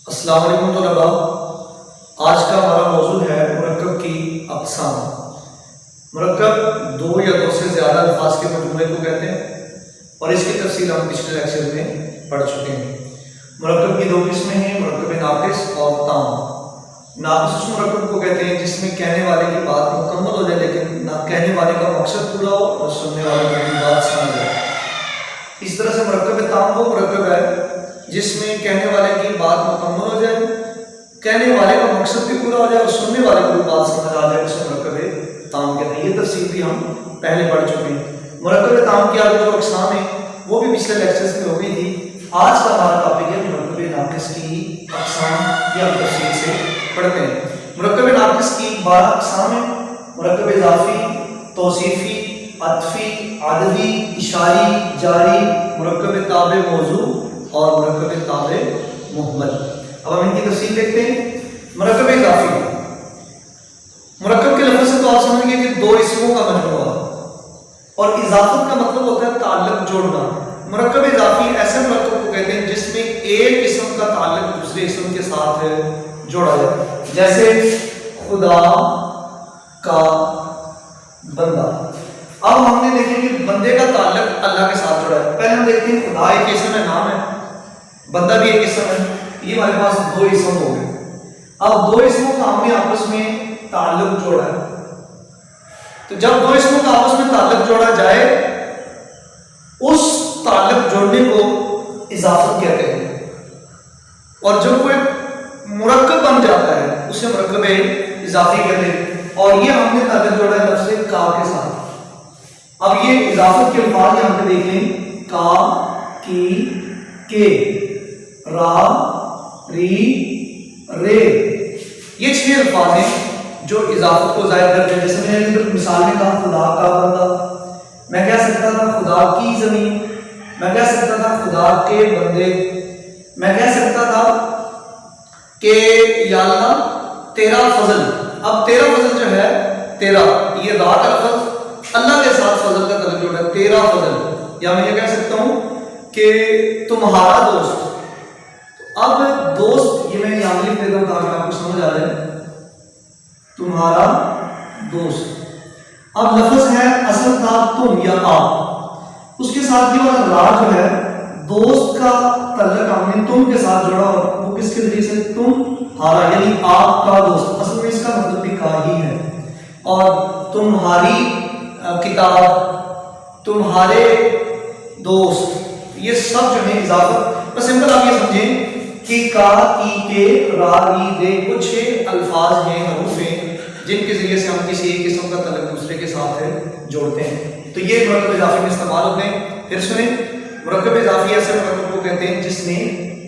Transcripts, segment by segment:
السلام علیکم طلباء، آج کا ہمارا موضوع ہے مرکب کی اقسام۔ مرکب دو یا دو سے زیادہ الفاظ کے مجموعے کو کہتے ہیں اور اس کی تفصیل ہم پچھلے لیکچر میں پڑھ چکے ہیں۔ مرکب کی دو قسمیں ہیں، مرکب ناقص اور تام۔ ناقص اس مرکب کو کہتے ہیں جس میں کہنے والے کی بات مکمل ہو جائے لیکن نہ کہنے والے کا مقصد پورا ہو اور سننے والے کی بات سمجھ جائے۔ اس طرح سے مرکب تام وہ مرکب ہے جس میں کہنے والے کی بات مکمل ہو جائے، کہنے والے کا مقصد بھی پورا ہو جائے اور سننے والے کو بھی بات سمجھ آ جائے، اسے مرکب تام کہتے ہیں۔ یہ تفصیل بھی ہم پہلے پڑھ چکے ہیں۔ مرکب تام کی آگے جو اقسام ہیں وہ بھی پچھلے لیکچرز میں ہو گئی تھی۔ آج کا ہمارا ٹاپک ہے مرکب ناقص کی اقسام، یہ ہم تفصیل سے پڑھتے ہیں۔ مرکب ناقص کی 12 اقسام ہیں: مرکب اضافی، توصیفی، عطفی، عددی، اشاری، جاری، مرکب تابع موضوع اور مرکب تابع مہمل۔ اب ہم ان کی تفصیل دیکھتے ہیں۔ مرکب اضافی، مرکب کے لفظ سے تو آپ سمجھ گئے کہ دو اسموں کا مجموعہ، اور اضافت کا مطلب ہوتا ہے تعلق جوڑنا۔ مرکب اضافی ایسے مرکب کو کہتے ہیں جس میں ایک اسم کا تعلق دوسرے اسم کے ساتھ جوڑا جائے، جیسے خدا کا بندہ۔ اب ہم نے دیکھیں کہ بندے کا تعلق اللہ کے ساتھ جڑا ہے۔ پہلے ہم دیکھتے ہیں خدا ایک اسم ہے، نام ہے، بندہ بھی ایک اسم ہے، یہ ہمارے پاس دو اسم ہو گئے۔ اب دو اسموں کا ہم نے آپس میں تعلق جوڑا ہے، تو جب دو اسموں کا آپس میں تعلق جوڑا جائے اس تعلق جوڑنے کو اضافت کہتے ہیں، اور جب کوئی مرکب بن جاتا ہے اسے مرکب اضافی کہتے ہیں۔ اور یہ ہم نے تعلق جوڑا ہے لفظ کا کے ساتھ۔ اب یہ اضافت کے الفاظ یہاں پہ دیکھ لیں: کا، کی، کے، را، ری، رے، یہ 6 الفاظ ہیں جو اضافت کو ظاہر کرتے ہیں۔ جیسے میں نے مثال میں کہا خدا کا بندہ، میں کہہ سکتا تھا خدا کی زمین، میں کہہ سکتا تھا خدا کے بندے، میں کہہ سکتا تھا کہ یا اللہ تیرا فضل۔ اب تیرا فضل جو ہے، تیرا یہ را کا لفظ اللہ کے ساتھ فضل کا تعلق جوڑا ہے، تیرا فضل۔ یا میں یہ کہہ سکتا ہوں کہ تمہارا دوست۔ اب دوست یہ میں یہاں لکھ دیتا ہوں تاکہ آپ کو سمجھ آ جائے، تمہارا دوست۔ اب لفظ ہے اصل تھا تم یا آپ، اس کے ساتھ یہ والا را جو ہے دوست کا تعلق ہم نے تم کے ساتھ جوڑا، اور وہ کس کے ذریعے سے؟ تمہارا، یعنی آپ کا دوست۔ اصل میں اس کا مطلب بھی کا ہی ہے۔ اور تمہاری کتاب، تمہارے دوست، یہ سب جو ہے اضافت۔ بس سمپل آپ یہ سمجھیں کہ کا، کی، کے، را، ری، رے وہ 6 الفاظ ہیں، حروف ہیں جن کے ذریعے سے ہم کسی ایک قسم کا تعلق دوسرے کے ساتھ جوڑتے ہیں۔ تو یہ مرکب اضافی میں استعمال ہوتے ہیں۔ پھر سنیں، مرکب اضافی ایسے مرکب کو کہتے ہیں جس میں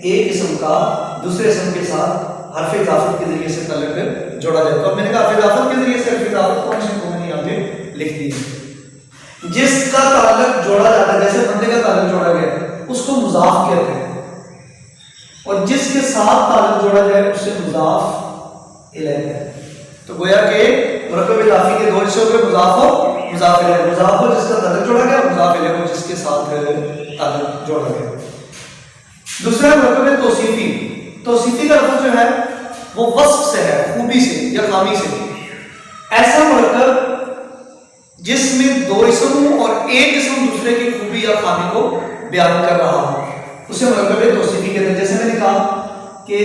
ایک اسم کا دوسرے اسم کے ساتھ حرف اضافت کے ذریعے سے تعلق جوڑا جاتا ہے۔ اور میں نے کہا حرف اضافت کے ذریعے سے، حرف اضافت کون سے کو میں نے یہاں پہ لکھ دی ہے۔ جس کا تعلق جوڑا جاتا ہے، جیسے بندے کا تعلق جوڑا گیا اس کو مضاف کہتے ہیں، اور جس کے ساتھ تعلق جوڑا جائے اسے مضاف الیہ کہتے ہیں۔ تو گویا کہ مرکب اضافی کے دو حصے ہو گئے: مضاف ہو، مضاف الیہ۔ مضاف ہو جس کا تعلق جوڑا گیا، مضاف الیہ ہو جس کے ساتھ تعلق جوڑا گیا۔ دوسرا مرکب توصیفی۔ توصیفی کا لفظ جو ہے وہ وصف سے ہے، خوبی سے یا خامی سے۔ ایسا مرکب جس میں دو اسم ہوں اور ایک اسم دوسرے کی خوبی یا خامی کو بیان کر رہا ہو، اسے مرکب توصیفی کہتے ہیں۔ جیسے میں نے کہا کہ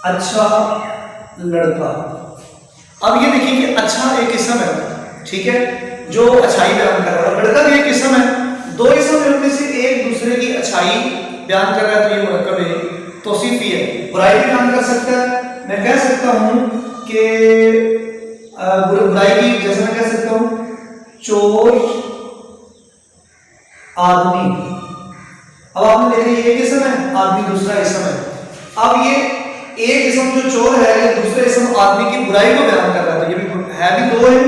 اچھا لڑکا۔ اب یہ دیکھیں کہ اچھا ایک اسم ہے، ٹھیک ہے، جو اچھائی بیان کر رہا ہے، لڑکا بھی ایک اسم ہے، دو اسم ان میں سے ایک دوسرے کی اچھائی بیان کر رہا ہے، تو یہ مرکب توصیفی ہے۔ برائی بھی بیان کر سکتا ہے، میں کہہ سکتا ہوں کہ برائی کی، جیسے میں کہہ سکتا ہوں چور آدمی۔ اب آپ نے دیکھا یہ ایک اسم ہے، آدمی دوسرا اسم ہے۔ اب یہ ایک اسم جو چور ہے یہ دوسرے اسم آدمی کی برائی کو بیان کر رہا ہے، تو یہ بھی ہے، بھی دو ہے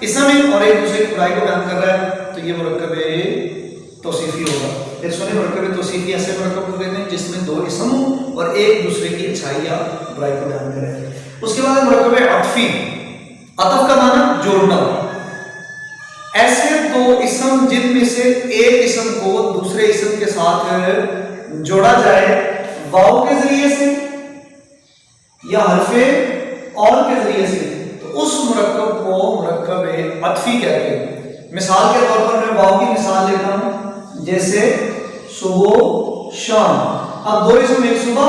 اسم ہے اور ایک دوسرے کی برائی کو بیان کر رہا ہے، تو یہ مرکب توصیفی ہوگا۔ پھر سنیں، مرکب توصیفی ایسے مرکب کو کہتے ہیں جس میں دو اسم ہوں اور ایک دوسرے کی اچھائی یا برائی کو بیان کرے۔ اس کے بعد مرکب عطفی۔ عطف کا معنی جوڑنا۔ ایسے دو اسم جن میں سے ایک اسم کو دوسرے اسم کے ساتھ جوڑا جائے واو کے ذریعے سے یا حرف اور کے ذریعے سے تو اس مرکب کو مرکب عطفی کہتے ہیں۔ مثال کے طور پر میں واو کی مثال لیتا ہوں، جیسے صبح شام، اب دو اسم، ایک صبح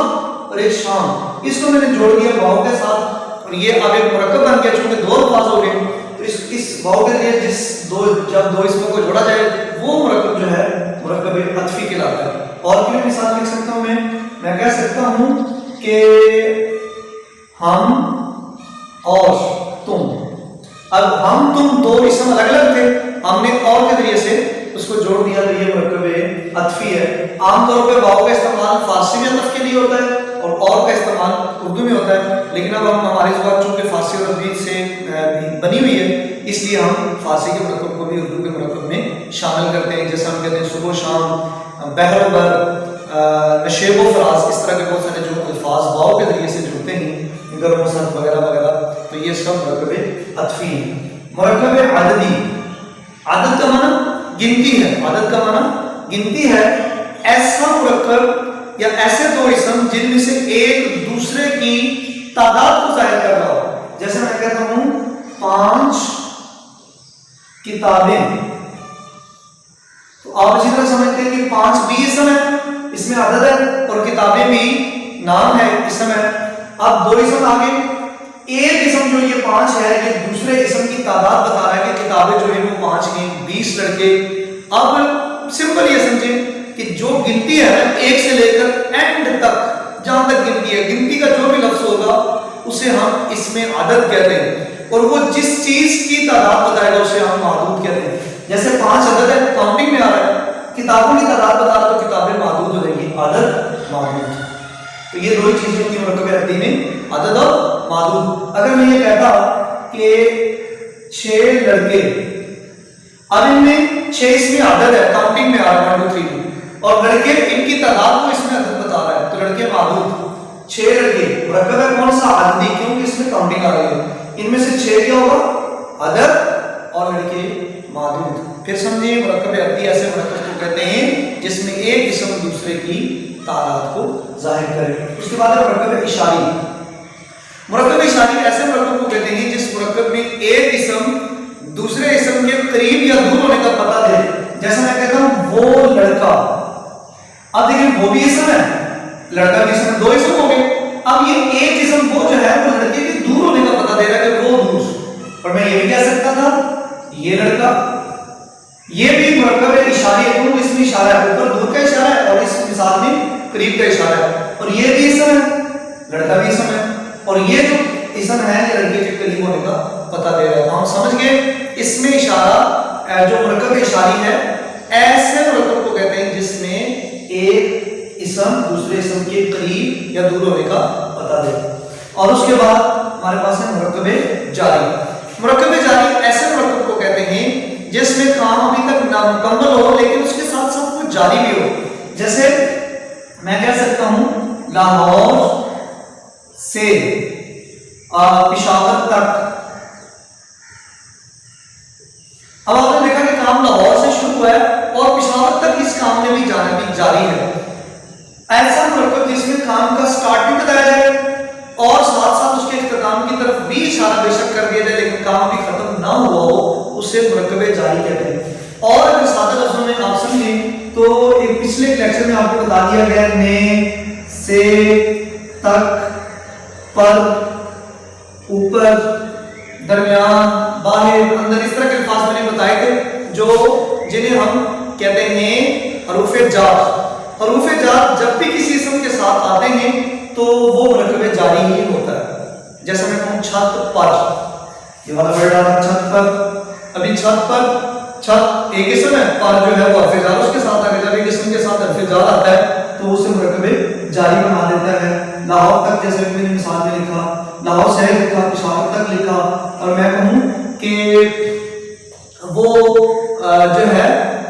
اور ایک شام، اس کو میں نے جوڑ دیا واو کے ساتھ اور یہ اب ایک مرکب بن گیا، چونکہ دو الفاظ ہو گئے تو اس واو کے ذریعے جب دو اسموں کو جوڑا جائے وہ مرکب جو ہے مرکب عطفی کہلاتا ہے۔ اور بھی مثال لکھ سکتا ہوں، میں کہہ سکتا ہوں کہ ہم اور تم، اب ہم تم دو اسم الگ الگ تھے، ہم نے اور کے ذریعے سے اس کو جوڑ دیا تو یہ مرکب عطفی ہے۔ عام طور پہ واو کا استعمال فارسی میں عطف کے لیے ہوتا ہے اور کا استعمال اردو میں ہوتا ہے، لیکن اب ہماری زبان چونکہ فارسی اور عربی سے بنی ہوئی ہے اس لیے ہم فارسی کے مرکب کو بھی اردو کے مرکب میں شامل کرتے ہیں، جیسے ہم کہتے ہیں صبح و شام، بحر و بر، نشیب و فراز، اس طرح کے بہت سارے جو الفاظ واو کے ذریعے سے جڑتے ہیں، گرم و سرد وغیرہ وغیرہ، تو یہ سب مرکب عطفی ہیں۔ مرکب عددی، عدد کا معنی گنتی ہے، عدد کا معنی گنتی ہے، ایسا مرکب یا ایسے دو اسم جن میں سے ایک دوسرے کی تعداد کو ظاہر کر رہا ہو، جیسے میں کہتا ہوں 5 کتابیں، تو آپ اسی طرح سمجھتے ہیں کہ 5 بھی اسم ہے، اس میں عدد ہے، اور کتابیں بھی نام ہے، اسم ہے۔ اب دو اسم آگے، ایک اسم جو یہ 5 ہے یہ دوسرے اسم کی تعداد بتا رہا ہے کہ کتابیں جو ہیں وہ 5 ہیں، 20 لڑکے۔ اب سمپل یہ سمجھیں کہ جو گنتی ہے ایک سے لے کر اینڈ تک جہاں تک گنتی ہے، گنتی کا جو بھی لفظ ہوگا اسے ہم اس میں عدد کہتے ہیں، اور وہ جس چیز کی تعداد بتائے گا اسے ہم معدود کہتے ہیں۔ جیسے 5 عدد ہے، کاؤنٹنگ میں آ رہا ہے، کتابوں کی تعداد بتا رہا ہے تو کتابیں معدود ہو جائیں گی، عدد معدود۔ تو یہ دو ہی چیزیں ہوتی ہیں مرکب عددی میں، عدد اور معدود۔ اگر میں یہ کہتا کہ 6 لڑکے، اب ان میں 6 اس میں عدد ہے، کاؤنٹنگ میں آ رہا ہے 1 2 3، اور لڑکے ان کی تعداد کو اس میں عدد بتا رہا ہے تو لڑکے معدود، 6 لڑکے مرکب ہے کون سا؟ عددی، کیونکہ اس میں کاؤنٹنگ آ رہی ہے، ان میں سے 6 کیا ہوگا؟ عدد، اور لڑکے معدود۔ پھر سمجھیں مرکب عددی ایسے مرکب کو کہتے ہیں جس میں ایک اسم دوسرے کی تعداد کو ظاہر کرے۔ اس کے بعد ہے مرکب اشاری۔ مرکب اشاری ایسے مرکب کو کہتے ہیں جس مرکب میں ایک اسم دوسرے اسم کے قریب یا دور ہونے کا پتہ دے، جیسا میں کہتا ہوں وہ لڑکا، اب دیکھیں وہ بھی اسم ہے، لڑکا بھی اسم ہے، دو اسم ہو گئے۔ اب یہ ایک اسم وہ جو ہے وہ لڑکے کے دور ہونے کا پتہ دے رہا ہے کہ وہ دور، اور میں یہ بھی کہہ سکتا تھا یہ لڑکا، یہ بھی مرکب اشاری ہے، کیونکہ اس میں اشارہ ہے، اوپر دور کا اشارہ ہے اور اس مثال میں قریب کا اشارہ ہے، اور یہ بھی اسم ہے، لڑکا بھی اسم ہے، اور یہ جو اسم ہے یہ لڑکے کے قریب ہونے کا پتہ دے رہا ہے۔ تو ہم سمجھ گئے اس میں اشارہ جو مرکب اشاری ہے ایسے مرکب کو کہتے ہیں جس میں ایک اسم دوسرے اسم کے قریب یا دور ہونے کا پتہ دے۔ اور اس کے بعد ہمارے پاس ہے مرکب جاری۔ مرکب جاری ایسے مرکب کو کہتے ہیں جس میں کام ابھی تک نامکمل ہو لیکن اس کے ساتھ ساتھ وہ جاری بھی ہو، جیسے میں کہہ سکتا ہوں لاہور سے پشاور تک۔ اب آپ نے دیکھا کہ کام لاہور سے شروع ہوا ہے اور پشاور تک اس کام نے بھی جانا بھی جاری ہے۔ ایسا مرکب جس میں کام کا سٹارٹ بھی بتایا جائے اور ساتھ ساتھ اس کے اختتام کی طرف بھی اشارہ بے شک کر دیا جائے لیکن کام بھی ختم نہ ہوا ہو، اسے مرکب جاری کہتے ہیں۔ اور اگر سادہ لفظوں میں آپ سمجھیں تو ایک پچھلے لیکچر میں آپ کو بتا دیا گیا نے، سے، تک، پر، اوپر، درمیان، باہر، اندر، اس طرح کے الفاظ میں نے بتائے تھے جو جنہیں ہم کہتے ہیں حروف جار۔ حروف جار جب بھی کسی اسم کے ساتھ آتے ہیں تو وہ مرکب جاری ہی ہوتا ہے۔ جیسے میں کہوں چھت پر، یہ والا ورڈ آ رہا ہے چھت پر، ابھی چھت پر، چھت ایک اسم ہے، پر جو ہے وہ حرف جار اس کے ساتھ آگے، جب ایک اسم کے ساتھ حرف جار آتا ہے تو اسے مرکب جاری بنا دیتا ہے۔ لاہور تک جیسے میں نے مثال میں لکھا، لاہور شہر لکھا، پشاور تک لکھا، اور میں کہوں کہ وہ جو ہے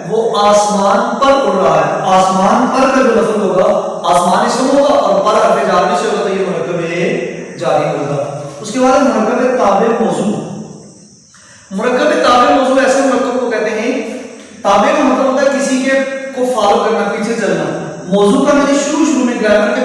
وہ آسمان پر اڑ رہا ہے، آسمان پر کا جو لفظ ہوگا آسمان اسم ہوگا اور پر حرف جار میں سے ہوگا تو یہ مرکب جاری ہوگا۔ اس کے بعد مرکب تابع موضوع۔ مرکب تابع موضوع ایسے مرکب کو کہتے ہیں، تابع کا مطلب ہوتا ہے کسی کے کو فالو کرنا، پیچھے چلنا۔ موضوع کا میں نے شروع میں گرامر کے